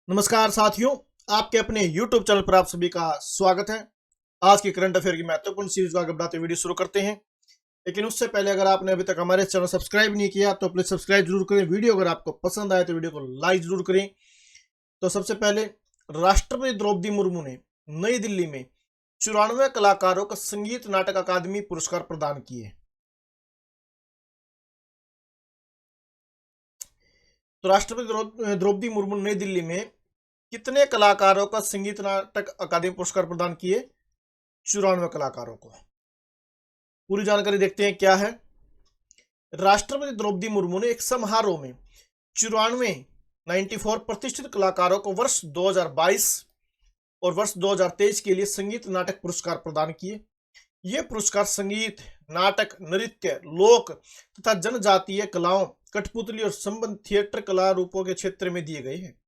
नमस्कार साथियों, आपके अपने YouTube चैनल पर आप सभी का स्वागत है। आज की करंट अफेयर की महत्वपूर्ण सीरीज को आगे बढ़ाते वीडियो शुरू करते हैं। लेकिन उससे पहले अगर आपने अभी तक हमारे चैनल सब्सक्राइब नहीं किया तो प्लीज सब्सक्राइब जरूर करें। वीडियो अगर आपको पसंद आए तो वीडियो को लाइक जरूर करें। तो सबसे पहले राष्ट्रपति द्रौपदी मुर्मू ने नई दिल्ली में 94 कलाकारों को संगीत नाटक अकादमी पुरस्कार प्रदान किए। तो राष्ट्रपति द्रौपदी मुर्मू ने नई दिल्ली में कितने कलाकारों का संगीत नाटक अकादमी पुरस्कार प्रदान किए? 94 कलाकारों को। पूरी जानकारी देखते हैं क्या है। राष्ट्रपति द्रौपदी मुर्मू ने एक समारोह में 94 प्रतिष्ठित कलाकारों को वर्ष 2022 और वर्ष 2023 के लिए संगीत नाटक पुरस्कार प्रदान किए। ये पुरस्कार संगीत, नाटक, नृत्य, लोक तथा जनजातीय कलाओं, कठपुतली और संबंध थिएटर कला रूपों के क्षेत्र में दिए गए हैं।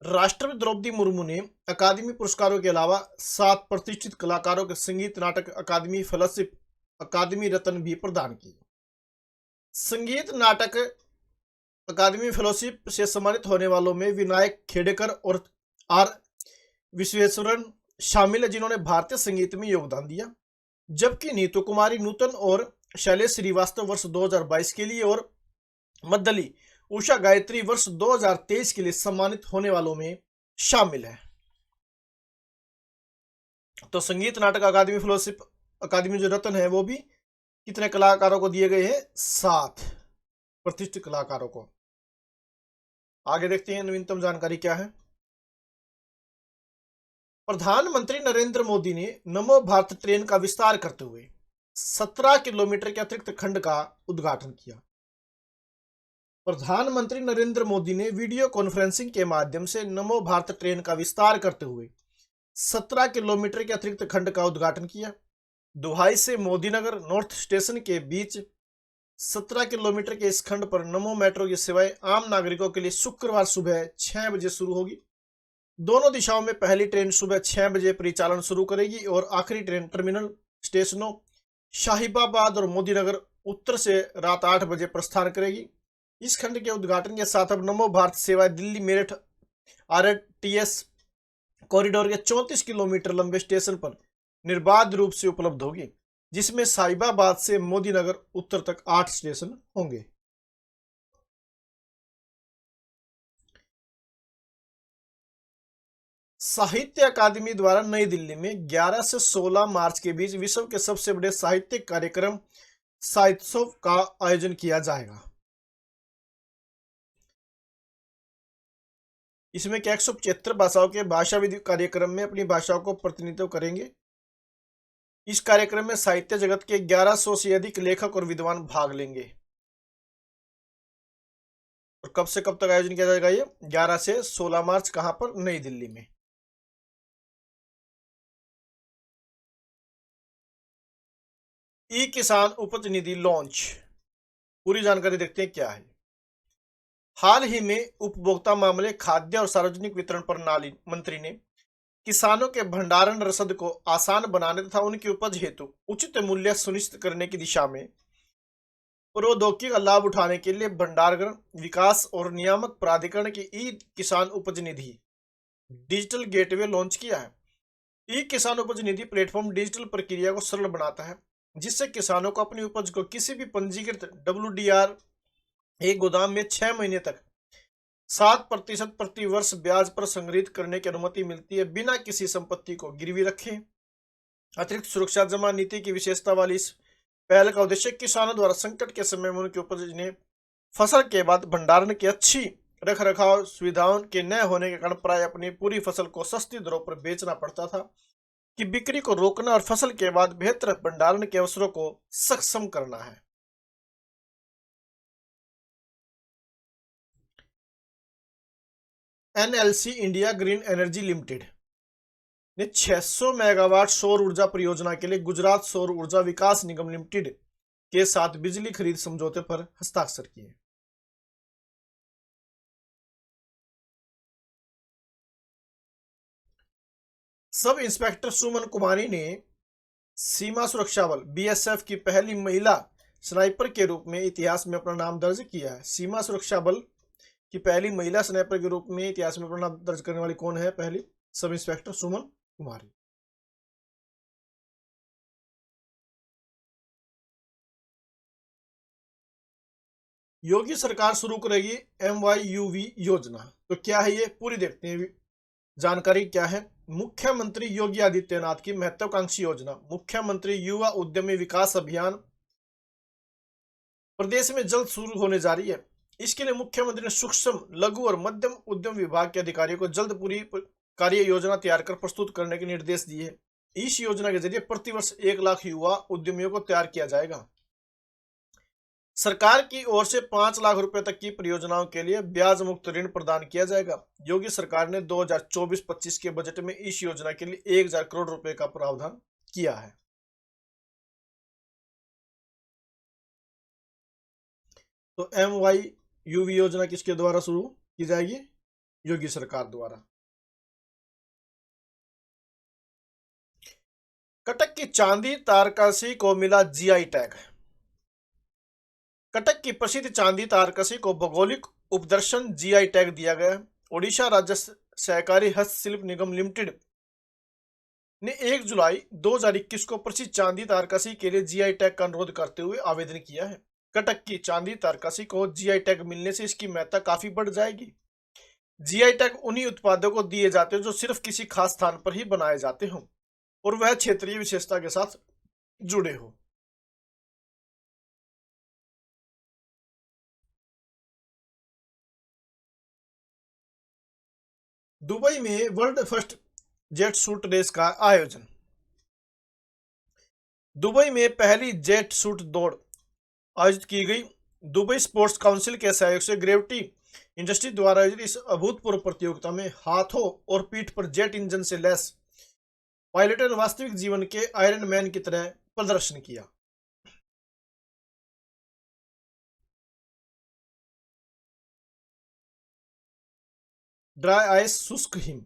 राष्ट्रपति द्रौपदी मुर्मू ने अकादमी पुरस्कारों के अलावा 7 प्रतिष्ठित कलाकारों के संगीत नाटक अकादमी फेलोशिप, अकादमी रत्न भी प्रदान किए। संगीत नाटक अकादमी फेलोशिप से सम्मानित होने वालों में विनायक खेडेकर और आर विश्वेश्वरन शामिल है, जिन्होंने भारतीय संगीत में योगदान दिया, जबकि नीतू कुमारी नूतन और शैलेश श्रीवास्तव वर्ष 2022 के लिए और मद्दली उषा गायत्री वर्ष 2023 के लिए सम्मानित होने वालों में शामिल है। तो संगीत नाटक अकादमी फेलोशिप अकादमी जो रत्न है वो भी कितने कलाकारों को दिए गए हैं? 7 प्रतिष्ठित कलाकारों को। आगे देखते हैं नवीनतम जानकारी क्या है। प्रधानमंत्री नरेंद्र मोदी ने नमो भारत ट्रेन का विस्तार करते हुए 17 किलोमीटर के अतिरिक्त खंड का उद्घाटन किया। प्रधानमंत्री नरेंद्र मोदी ने वीडियो कॉन्फ्रेंसिंग के माध्यम से नमो भारत ट्रेन का विस्तार करते हुए 17 किलोमीटर के अतिरिक्त खंड का उद्घाटन किया। दुहाई से मोदीनगर नॉर्थ स्टेशन के बीच 17 किलोमीटर के इस खंड पर नमो मेट्रो की सेवाएं आम नागरिकों के लिए शुक्रवार सुबह 6 बजे शुरू होगी। दोनों दिशाओं में पहली ट्रेन सुबह 6 बजे परिचालन शुरू करेगी और आखिरी ट्रेन टर्मिनल स्टेशनों शाहीबाबाद और मोदीनगर उत्तर से रात 8 बजे प्रस्थान करेगी। इस खंड के उद्घाटन के साथ अब नमो भारत सेवाएं दिल्ली मेरठ आरटीएस कॉरिडोर के 34 किलोमीटर लंबे स्टेशन पर निर्बाध रूप से उपलब्ध होगी, जिसमें साहिबाबाद से मोदीनगर उत्तर तक 8 स्टेशन होंगे। साहित्य अकादमी द्वारा नई दिल्ली में 11 से 16 मार्च के बीच विश्व के सबसे बड़े साहित्यिक कार्यक्रम साहित्योत्सव का आयोजन किया जाएगा। इसमें 175 भाषाओं के भाषाविद कार्यक्रम में अपनी भाषाओं को प्रतिनिधित्व करेंगे। इस कार्यक्रम में साहित्य जगत के 1100 से अधिक लेखक और विद्वान भाग लेंगे। और कब से कब तक आयोजन किया जाएगा? ये 11 से 16 मार्च। कहां पर? नई दिल्ली में। ई किसान उपज निधि लॉन्च। पूरी जानकारी देखते हैं क्या है। हाल ही में उपभोक्ता मामले, खाद्य और सार्वजनिक वितरण प्रणाली मंत्री ने किसानों के भंडारण रसद को आसान बनाने तथा उनकी उपज हेतु उचित मूल्य सुनिश्चित करने की दिशा में प्रौद्योगिकी का लाभ उठाने के लिए भंडारण विकास और नियामक प्राधिकरण की ई किसान उपज निधि डिजिटल गेटवे लॉन्च किया है। ई किसान उपज निधि प्लेटफॉर्म डिजिटल प्रक्रिया को सरल बनाता है, जिससे किसानों को अपनी उपज को किसी भी पंजीकृत WDR एक गोदाम में 6 महीने तक 7% प्रति वर्ष ब्याज पर संग्रहित करने की अनुमति मिलती है, बिना किसी संपत्ति को गिरवी रखे। अतिरिक्त सुरक्षा जमा नीति की विशेषता वाली इस पहल का उद्देश्य किसानों द्वारा संकट के समय में उनकी उपज ने फसल के बाद भंडारण की अच्छी रख रखाव सुविधाओं के न होने के कारण प्राय अपनी पूरी फसल को सस्ती दरों पर बेचना पड़ता था, कि बिक्री को रोकना और फसल के बाद बेहतर भंडारण के अवसरों को सक्षम करना है। NLC India green energy limited ने 600 मेगावाट सौर ऊर्जा परियोजना के लिए गुजरात सौर ऊर्जा विकास निगम लिमिटेड के साथ बिजली खरीद समझौते पर हस्ताक्षर किए। सब इंस्पेक्टर सुमन कुमारी ने सीमा सुरक्षा बल BSF की पहली महिला स्नाइपर के रूप में इतिहास में अपना नाम दर्ज किया है। सीमा सुरक्षा बल कि पहली महिला स्नाइपर के रूप में इतिहास में अपना नाम दर्ज करने वाली कौन है? पहली सब इंस्पेक्टर सुमन कुमारी। योगी सरकार शुरू करेगी MYUV योजना। तो क्या है ये? पूरी देखते हैं जानकारी क्या है। मुख्यमंत्री योगी आदित्यनाथ की महत्वाकांक्षी योजना मुख्यमंत्री युवा उद्यमी विकास अभियान प्रदेश में जल्द शुरू होने जा रही है। इसके लिए मुख्यमंत्री ने सूक्ष्म, लघु और मध्यम उद्यम विभाग के अधिकारियों को जल्द पूरी कार्य योजना तैयार कर प्रस्तुत करने के निर्देश दिए हैं। इस योजना के जरिए प्रतिवर्ष 1 लाख युवा उद्यमियों को तैयार किया जाएगा। सरकार की ओर से 5 लाख रुपए तक की परियोजनाओं के लिए ब्याज मुक्त ऋण प्रदान किया जाएगा। योगी सरकार ने 2024-25 के बजट में इस योजना के लिए 1000 करोड़ रुपए का प्रावधान किया है। तो MYUV योजना किसके द्वारा शुरू की जाएगी? योगी सरकार द्वारा। कटक की चांदी तारकसी को मिला GI टैग। कटक की प्रसिद्ध चांदी तारकसी को भौगोलिक उपदर्शन GI टैग दिया गया है। ओडिशा राज्य सहकारी हस्तशिल्प निगम लिमिटेड ने 1 जुलाई 2021 को प्रसिद्ध चांदी तारकसी के लिए GI टैग का अनुरोध करते हुए आवेदन किया है। कटक की चांदी तारकसी को GI टैग मिलने से इसकी महत्ता काफी बढ़ जाएगी। GI टैग उन्हीं उत्पादों को दिए जाते हैं जो सिर्फ किसी खास स्थान पर ही बनाए जाते हों और वह क्षेत्रीय विशेषता के साथ जुड़े हो। दुबई में world first jet suit race का आयोजन। दुबई में पहली जेट सूट दौड़ आयोजित की गई। दुबई स्पोर्ट्स काउंसिल के सहयोग से ग्रेविटी इंडस्ट्री द्वारा आयोजित इस अभूतपूर्व प्रतियोगिता में हाथों और पीठ पर जेट इंजन से लैस पायलटों ने वास्तविक जीवन के आयरन मैन की तरह प्रदर्शन किया। ड्राई आइस शुष्क हिम।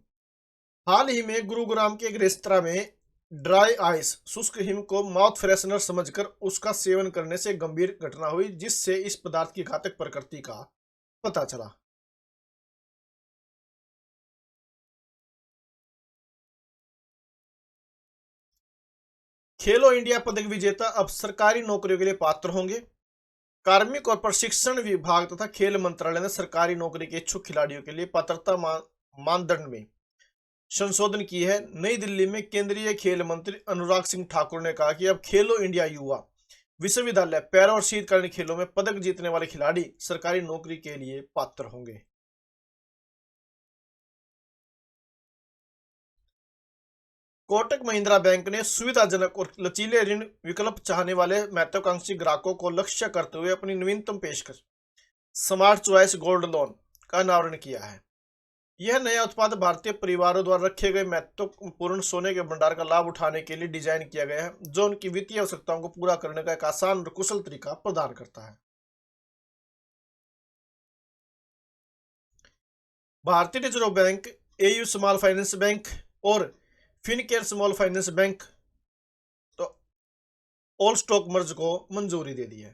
हाल ही में गुरुग्राम के एक रेस्तरां में ड्राई आइस शुष्क हिम को माउथ फ्रेशनर समझकर उसका सेवन करने से गंभीर घटना हुई, जिससे इस पदार्थ की घातक प्रकृति का पता चला। खेलो इंडिया पदक विजेता अब सरकारी नौकरियों के लिए पात्र होंगे। कार्मिक और प्रशिक्षण विभाग तथा खेल मंत्रालय ने सरकारी नौकरी के इच्छुक खिलाड़ियों के लिए पात्रता मानदंड में संशोधन की है। नई दिल्ली में केंद्रीय खेल मंत्री अनुराग सिंह ठाकुर ने कहा कि अब खेलो इंडिया युवा विश्वविद्यालय पैरा और शीतकालीन खेलों में पदक जीतने वाले खिलाड़ी सरकारी नौकरी के लिए पात्र होंगे। कोटक महिंद्रा बैंक ने सुविधाजनक और लचीले ऋण विकल्प चाहने वाले महत्वाकांक्षी ग्राहकों को लक्ष्य करते हुए अपनी नवीनतम पेशकश स्मार्ट चॉइस गोल्ड लोन का अनावरण किया है। यह नया उत्पाद भारतीय परिवारों द्वारा रखे गए महत्वपूर्ण सोने के भंडार का लाभ उठाने के लिए डिजाइन किया गया है, जो उनकी वित्तीय आवश्यकताओं को पूरा करने का एक आसान और कुशल तरीका प्रदान करता है। भारतीय reserve bank, AU small finance bank और फिनकेयर स्मॉल फाइनेंस बैंक तो ऑल स्टॉक मर्ज को मंजूरी दे दी है।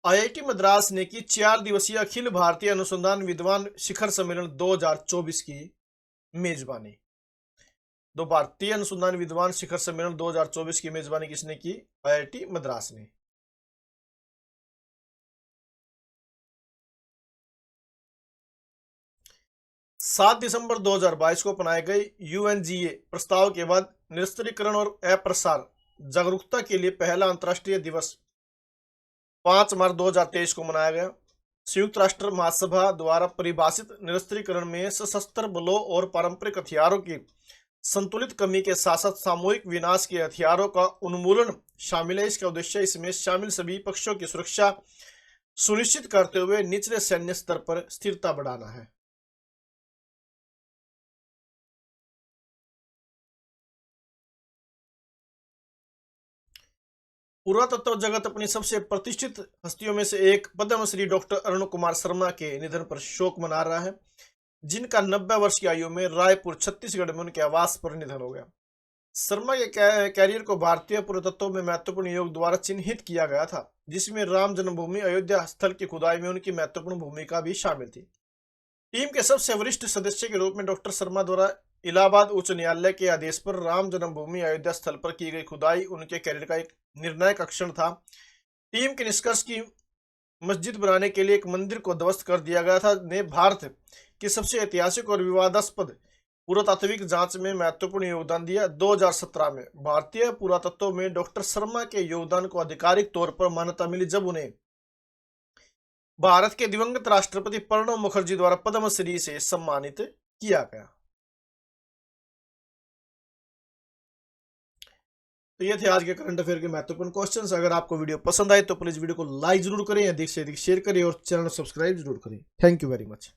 IIT मद्रास ने की 4 दिवसीय अखिल भारतीय अनुसंधान विद्वान शिखर सम्मेलन 2024 की मेजबानी। दो भारतीय अनुसंधान विद्वान शिखर सम्मेलन 2024 की मेजबानी किसने की? IIT मद्रास ने। सात दिसंबर 2022 को अपनाए गए UNGA प्रस्ताव के बाद निरस्त्रीकरण और अप्रसार जागरूकता के लिए पहला अंतर्राष्ट्रीय दिवस 5 मार्च 2023 को मनाया गया। संयुक्त राष्ट्र महासभा द्वारा परिभाषित निरस्त्रीकरण में सशस्त्र बलों और पारंपरिक हथियारों की संतुलित कमी के साथ साथ सामूहिक विनाश के हथियारों का उन्मूलन शामिल है। इसका उद्देश्य इसमें शामिल सभी पक्षों की सुरक्षा सुनिश्चित करते हुए निचले सैन्य स्तर पर स्थिरता बढ़ाना है। पुरातत्व जगत अपनी सबसे प्रतिष्ठित हस्तियों में से एक पद्मश्री डॉक्टर अरुण कुमार शर्मा के निधन पर शोक मना रहा है, जिनका 90 वर्ष की आयु में रायपुर छत्तीसगढ़ में उनके आवास पर निधन हो गया। शर्मा के कैरियर को भारतीय पुरातत्व में महत्वपूर्ण योग द्वारा चिन्हित किया गया था, जिसमें राम जन्मभूमि अयोध्या स्थल की खुदाई में उनकी महत्वपूर्ण भूमिका भी शामिल थी। टीम के सबसे वरिष्ठ सदस्य के रूप में डॉक्टर शर्मा द्वारा इलाहाबाद उच्च न्यायालय के आदेश पर राम जन्मभूमि अयोध्या स्थल पर की गई खुदाई उनके कैरियर का एक निर्णायक क्षण था। टीम के निष्कर्ष की मस्जिद बनाने के लिए एक मंदिर को ध्वस्त कर दिया गया था ने भारत की सबसे ऐतिहासिक और विवादास्पद पुरातात्विक जांच में महत्वपूर्ण योगदान दिया। 2017 में भारतीय पुरातत्व में डॉक्टर शर्मा के योगदान को आधिकारिक तौर पर मान्यता मिली, जब उन्हें भारत के दिवंगत राष्ट्रपति प्रणब मुखर्जी द्वारा पद्मश्री से सम्मानित किया गया। तो ये थे आज के करंट अफेयर के महत्वपूर्ण क्वेश्चंस। अगर आपको वीडियो पसंद आए तो प्लीज वीडियो को लाइक जरूर करें, अधिक से अधिक शेयर करें और चैनल सब्सक्राइब जरूर करें। Thank you very much.